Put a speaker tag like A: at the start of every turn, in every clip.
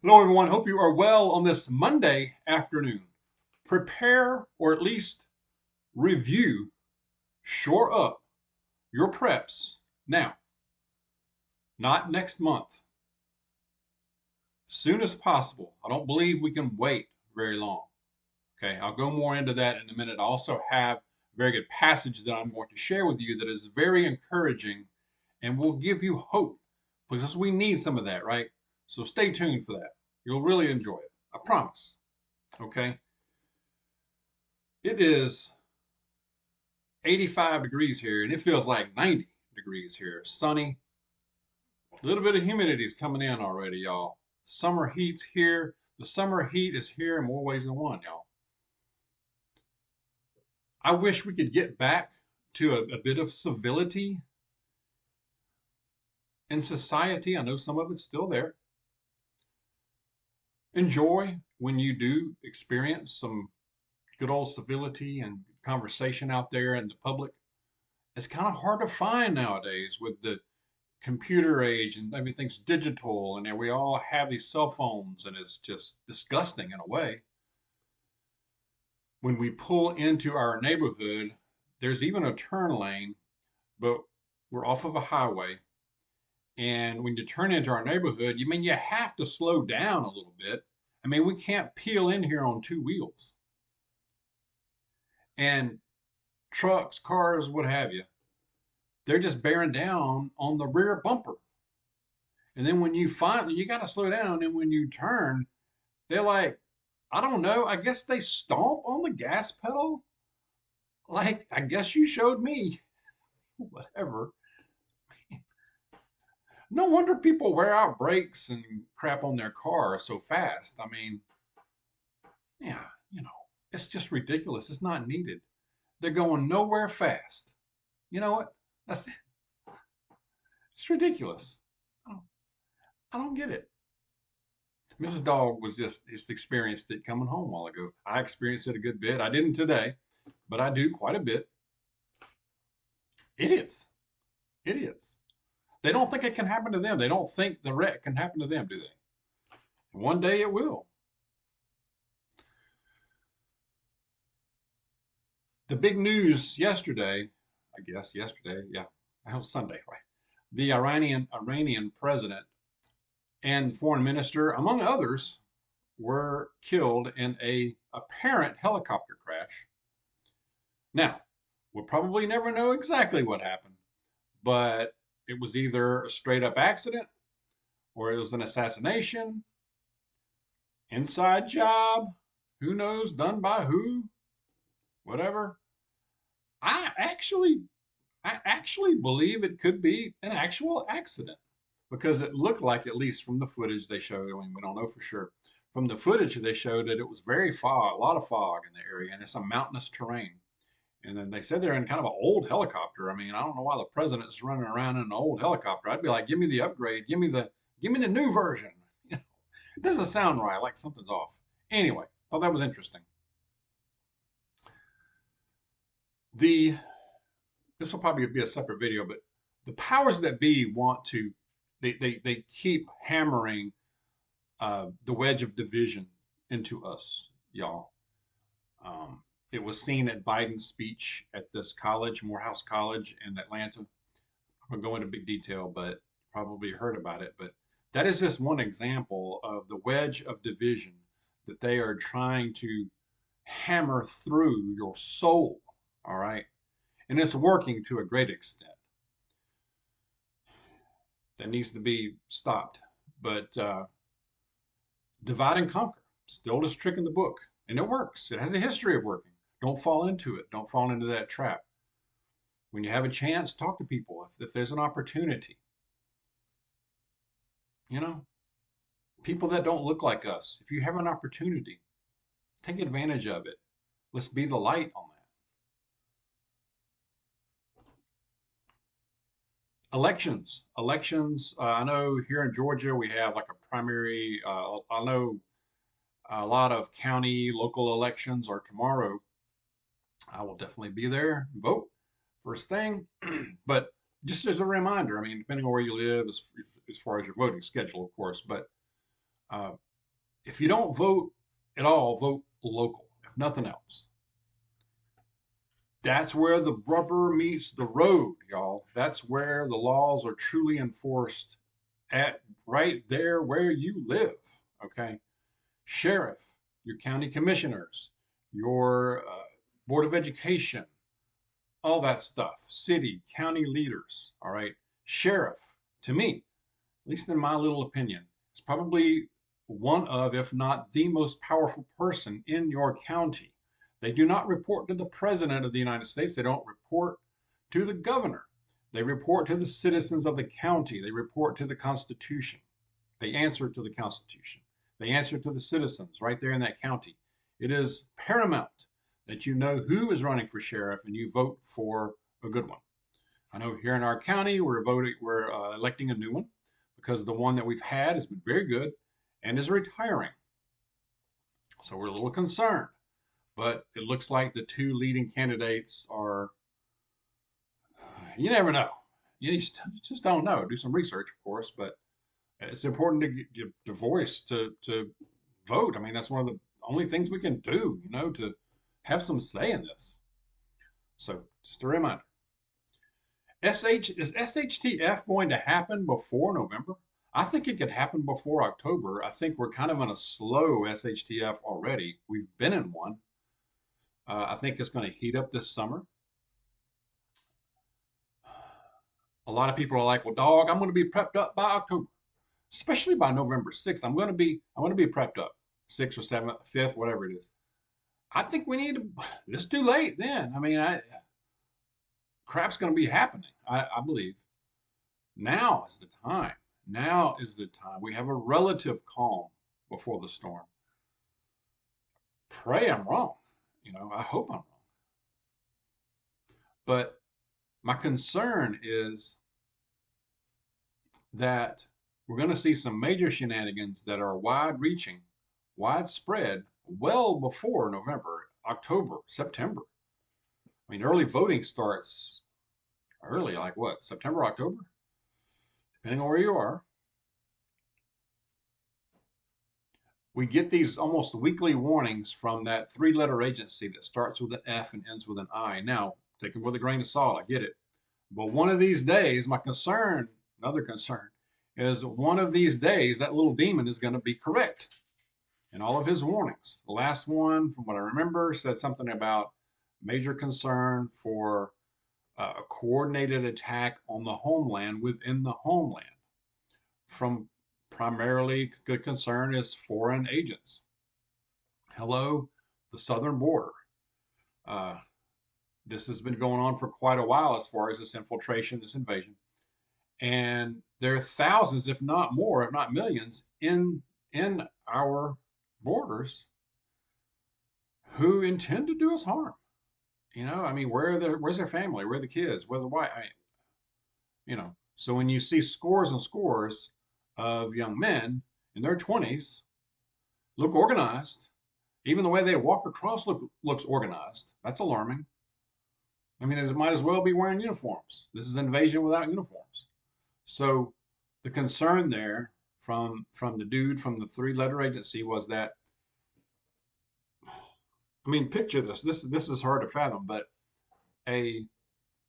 A: Hello, everyone. Hope you are well on this Monday afternoon. Prepare, or at least review, shore up your preps now, not next month. Soon as possible. I don't believe we can wait very long. Okay, I'll go more into that in a minute. I also have a very good passage that I'm going to share with you that is very encouraging and will give you hope because we need some of that, right? So stay tuned for that. You'll really enjoy it. I promise. Okay. It is 85 degrees here, and it feels like 90 degrees here. Sunny. A little bit of humidity is coming in already, y'all. Summer heat's here. The summer heat is here in more ways than one, y'all. I wish we could get back to a bit of civility in society. I know some of it's still there. Enjoy when you do experience some good old civility and conversation out there in the public. It's kind of hard to find nowadays with the computer age and everything's digital and we all have these cell phones and it's just disgusting in a way. When we pull into our neighborhood, there's even a turn lane, but we're off of a highway. And when you turn into our neighborhood, you have to slow down a little bit. We can't peel in here on two wheels. And trucks, cars, what have you, they're just bearing down on the rear bumper. And then when you finally, you got to slow down. And when you turn, they're like, I don't know, I guess they stomp on the gas pedal. Like, I guess you showed me. Whatever. No wonder people wear out brakes and crap on their car so fast. Yeah, it's just ridiculous. It's not needed. They're going nowhere fast. You know what? That's it's ridiculous. I don't, I don't get it. Mrs. Dawg was just experienced it coming home a while ago. I experienced it a good bit. I didn't today, but I do quite a bit. Idiots. Idiots. They don't think it can happen to them. They don't think the wreck can happen to them, do they? One day it will. The big news yesterday, I guess yesterday, yeah, that was Sunday, right? The Iranian president and foreign minister, among others, were killed in a apparent helicopter crash. Now, we'll probably never know exactly what happened, but it was either a straight up accident or it was an assassination, inside job, who knows, done by who, whatever. I actually I actually believe it could be an actual accident because it looked like, at least from the footage they showed, we don't know for sure. From the footage they showed that it was very fog, a lot of fog in the area, and it's a mountainous terrain. And then they said they're in kind of an old helicopter. I don't know why the president's running around in an old helicopter. I'd be like, give me the upgrade, give me the new version. It doesn't sound right, like something's off. Anyway, thought that was interesting. The This will probably be a separate video, but the powers that be want to they keep hammering the wedge of division into us, y'all. Um, it was seen at Biden's speech at this college, Morehouse College in Atlanta. I won't go into big detail, but probably heard about it. But that is just one example of the wedge of division that they are trying to hammer through your soul. All right. And it's working to a great extent. That needs to be stopped. But divide and conquer, still oldest trick in the book. And it works. It has a history of working. Don't fall into it. Don't fall into that trap. When you have a chance, talk to people. If there's an opportunity, you know, people that don't look like us, if you have an opportunity, take advantage of it. Let's be the light on that. Elections. I know here in Georgia we have like a primary. I know a lot of county local elections are tomorrow. I will definitely be there, vote first thing. But just as a reminder, depending on where you live, as far as your voting schedule, of course, but If you don't vote at all, vote local, if nothing else. That's where the rubber meets the road, y'all. That's where the laws are truly enforced, at right there where you live. Okay. Sheriff, your county commissioners, your board of education, all that stuff, city, county leaders. All right. Sheriff, to me, at least in my little opinion, is probably one of, if not the most powerful person in your county. They do not report to the President of the United States. They don't report to the governor. They report to the citizens of the county. They report to the Constitution. They answer to the Constitution. They answer to the citizens right there in that county. It is paramount that you know who is running for sheriff and you vote for a good one. I know here in our county we're electing a new one because the one that we've had has been very good and is retiring. So we're a little concerned, but it looks like the two leading candidates are, you never know. You just don't know. Do some research, of course, but it's important to get the voice to vote. I mean, that's one of the only things we can do, to have some say in this. So just a reminder. Is SHTF going to happen before November? I think it could happen before October. I think we're kind of in a slow SHTF already. We've been in one. I think it's going to heat up this summer. A lot of people are like, well, dog, I'm going to be prepped up by October, especially by November 6th. I'm going to be prepped up 6th or 7th, 5th, whatever it is. I think we need to, it's too late then. I mean, crap's going to be happening, I believe. Now is the time. Now is the time. We have a relative calm before the storm. Pray I'm wrong. I hope I'm wrong. But my concern is that we're going to see some major shenanigans that are wide-reaching, widespread, well before November, October, September. I mean, early voting starts early, like what, September, October? Depending on where you are. We get these almost weekly warnings from that three-letter agency that starts with an F and ends with an I. Now, take them with a grain of salt, I get it. But one of these days, my concern, another concern, is one of these days, that little demon is going to be correct in all of his warnings. The last one, from what I remember, said something about major concern for a coordinated attack on the homeland within the homeland. From primarily, the concern is foreign agents. Hello, the southern border. This has been going on for quite a while as far as this infiltration, this invasion. And there are thousands, if not more, if not millions, in our borders who intend to do us harm. I mean, where's their family? Where are the kids? Where are the wife? So when you see scores and scores of young men in their 20s look organized, even the way they walk across looks organized. That's alarming. I mean, they might as well be wearing uniforms. This is invasion without uniforms. So the concern there from the dude from the three-letter agency was that, I mean, picture this. This is hard to fathom, but a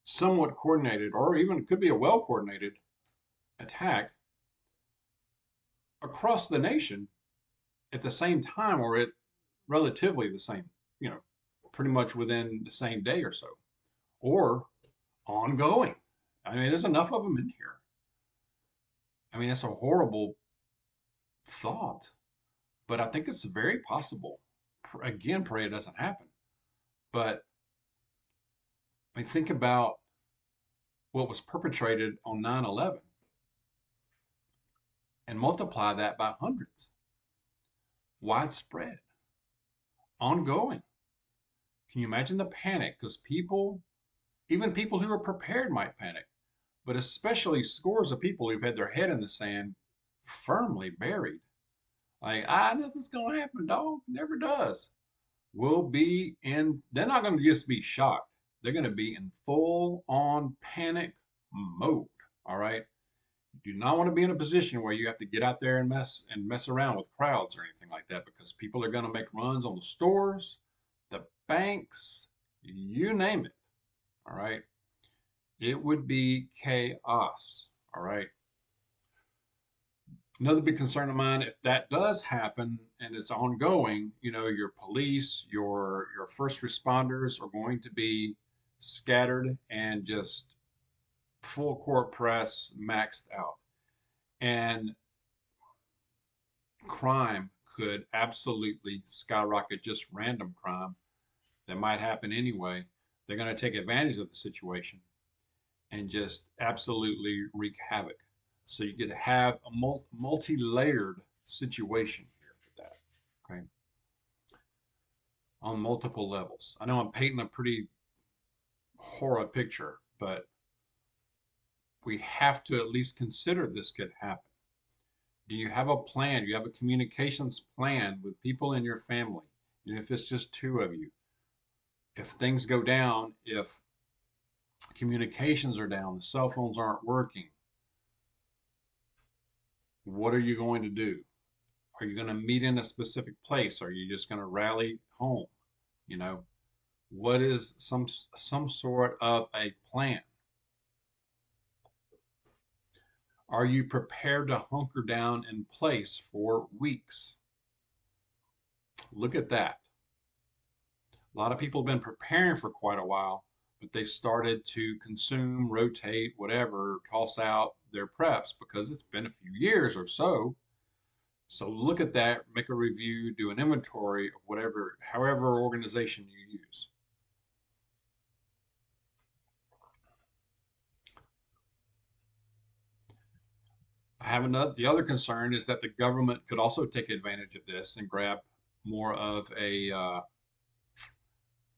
A: somewhat coordinated, or even it could be a well-coordinated attack across the nation at the same time, or at relatively the same, pretty much within the same day or so, or ongoing. I mean, there's enough of them in here. I mean, it's a horrible thought, but I think it's very possible. Again, pray it doesn't happen. But I mean, think about what was perpetrated on 9/11 and multiply that by hundreds. Widespread, ongoing. Can you imagine the panic? Because even people who are prepared might panic, but especially scores of people who've had their head in the sand firmly buried. Like, nothing's going to happen, dog. Never does. They're not going to just be shocked. They're going to be in full on panic mode. All right. You do not want to be in a position where you have to get out there and mess around with crowds or anything like that, because people are going to make runs on the stores, the banks, you name it. All right. It would be chaos. All right. Another big concern of mine, if that does happen and it's ongoing, your police, your first responders are going to be scattered and just full court press, maxed out. And crime could absolutely skyrocket, just random crime that might happen anyway. They're going to take advantage of the situation and just absolutely wreak havoc. So you could have a multi-layered situation here with that, okay, on multiple levels. I know I'm painting a pretty horror picture, but we have to at least consider this could happen. Do you have a plan? Do you have a communications plan with people in your family? And if it's just two of you, if things go down, if communications are down, the cell phones aren't working, what are you going to do? Are you going to meet in a specific place? Are you just going to rally home? You know, what is some sort of a plan? Are you prepared to hunker down in place for weeks? Look at that. A lot of people have been preparing for quite a while, but they started to consume, rotate, whatever, toss out their preps because it's been a few years or so. So look at that, make a review, do an inventory of whatever, however organization you use. I have the other concern is that the government could also take advantage of this and grab more of a,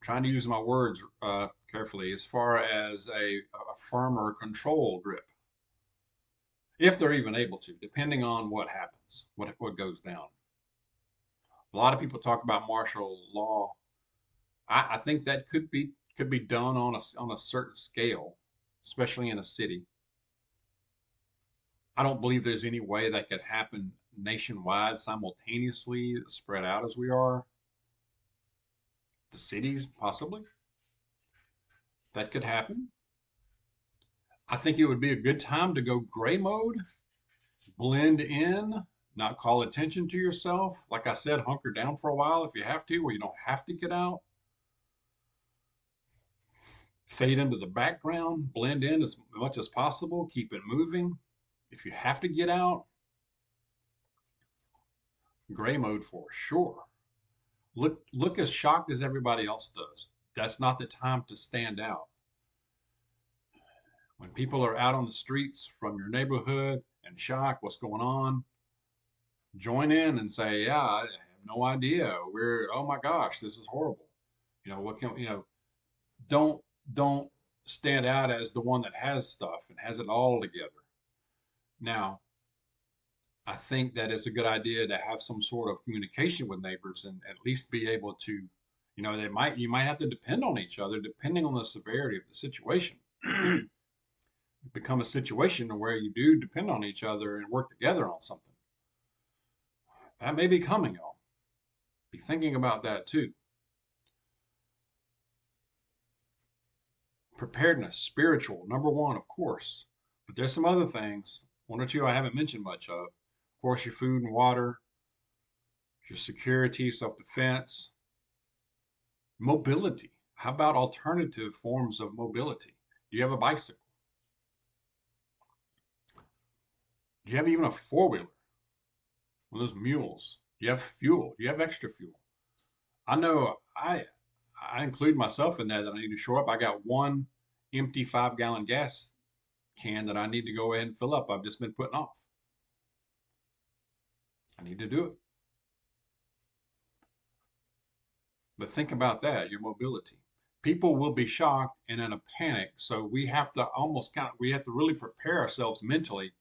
A: trying to use my words carefully, as far as a firmer control grip, if they're even able to, depending on what happens, what goes down. A lot of people talk about martial law. I think that could be done on a certain scale, especially in a city. I don't believe there's any way that could happen nationwide simultaneously, spread out as we are. The cities, possibly, that could happen. I think it would be a good time to go gray mode, blend in, not call attention to yourself. Like I said, hunker down for a while if you have to, where you don't have to get out. Fade into the background, blend in as much as possible, keep it moving. If you have to get out, gray mode for sure. Look as shocked as everybody else does. That's not the time to stand out. When people are out on the streets from your neighborhood and shocked, what's going on? Join in and say, yeah, I have no idea. Oh my gosh, this is horrible. What can, don't stand out as the one that has stuff and has it all together. Now, I think that it's a good idea to have some sort of communication with neighbors and at least be able to, you might have to depend on each other depending on the severity of the situation. Become a situation where you do depend on each other and work together on something. That may be coming, y'all. Be thinking about that too. Preparedness, spiritual, number one, of course. But there's some other things, one or two I haven't mentioned much of. Of course, your food and water, your security, self-defense, mobility. How about alternative forms of mobility? Do you have a bicycle? Do you have even a four-wheeler? One of those mules? Do you have fuel? Do you have extra fuel? I know I include myself in that I need to show up. I got one empty 5-gallon gas can that I need to go ahead and fill up. I've just been putting off. I need to do it. But think about that, your mobility. People will be shocked and in a panic. So we have to we have to really prepare ourselves mentally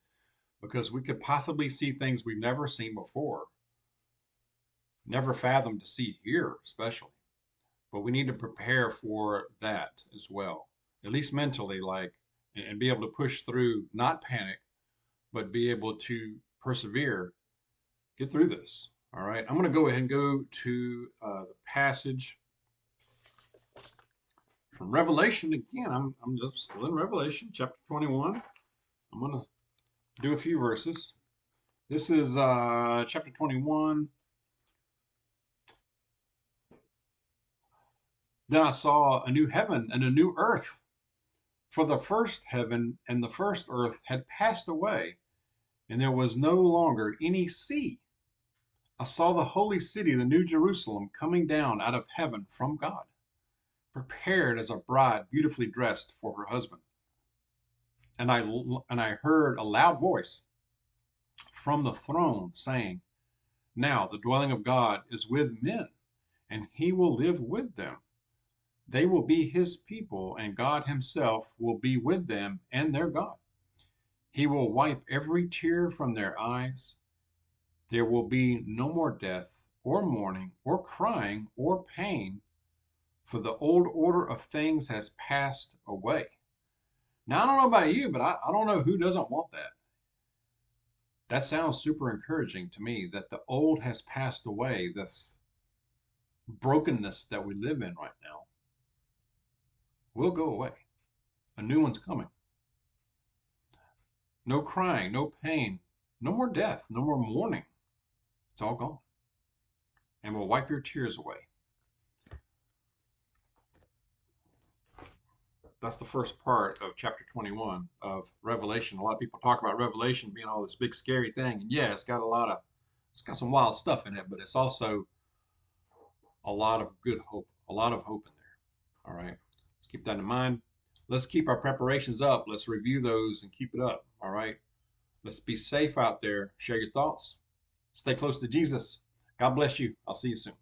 A: because we could possibly see things we've never seen before. Never fathomed to see here, especially. But we need to prepare for that as well, at least mentally, and be able to push through, not panic, but be able to persevere, get through this. All right. I'm going to go ahead and go to the passage from Revelation again. I'm just still in Revelation, chapter 21. I'm going to do a few verses. This is chapter 21. Then I saw a new heaven and a new earth, for the first heaven and the first earth had passed away, and there was no longer any sea. I saw the holy city, the new Jerusalem, coming down out of heaven from God, prepared as a bride beautifully dressed for her husband. And I heard a loud voice from the throne saying, now the dwelling of God is with men, and he will live with them. They will be his people, and God himself will be with them and their God. He will wipe every tear from their eyes. There will be no more death, or mourning, or crying, or pain, for the old order of things has passed away. Now, I don't know about you, but I don't know who doesn't want that. That sounds super encouraging to me, that the old has passed away, this brokenness that we live in right now will go away. A new one's coming. No crying, no pain, no more death, no more mourning. It's all gone. And we'll wipe your tears away. That's the first part of chapter 21 of Revelation. A lot of people talk about Revelation being all this big scary thing. And yeah, it's got some wild stuff in it, but it's also a lot of good hope, a lot of hope in there. All right. Let's keep that in mind. Let's keep our preparations up. Let's review those and keep it up. All right. Let's be safe out there. Share your thoughts. Stay close to Jesus. God bless you. I'll see you soon.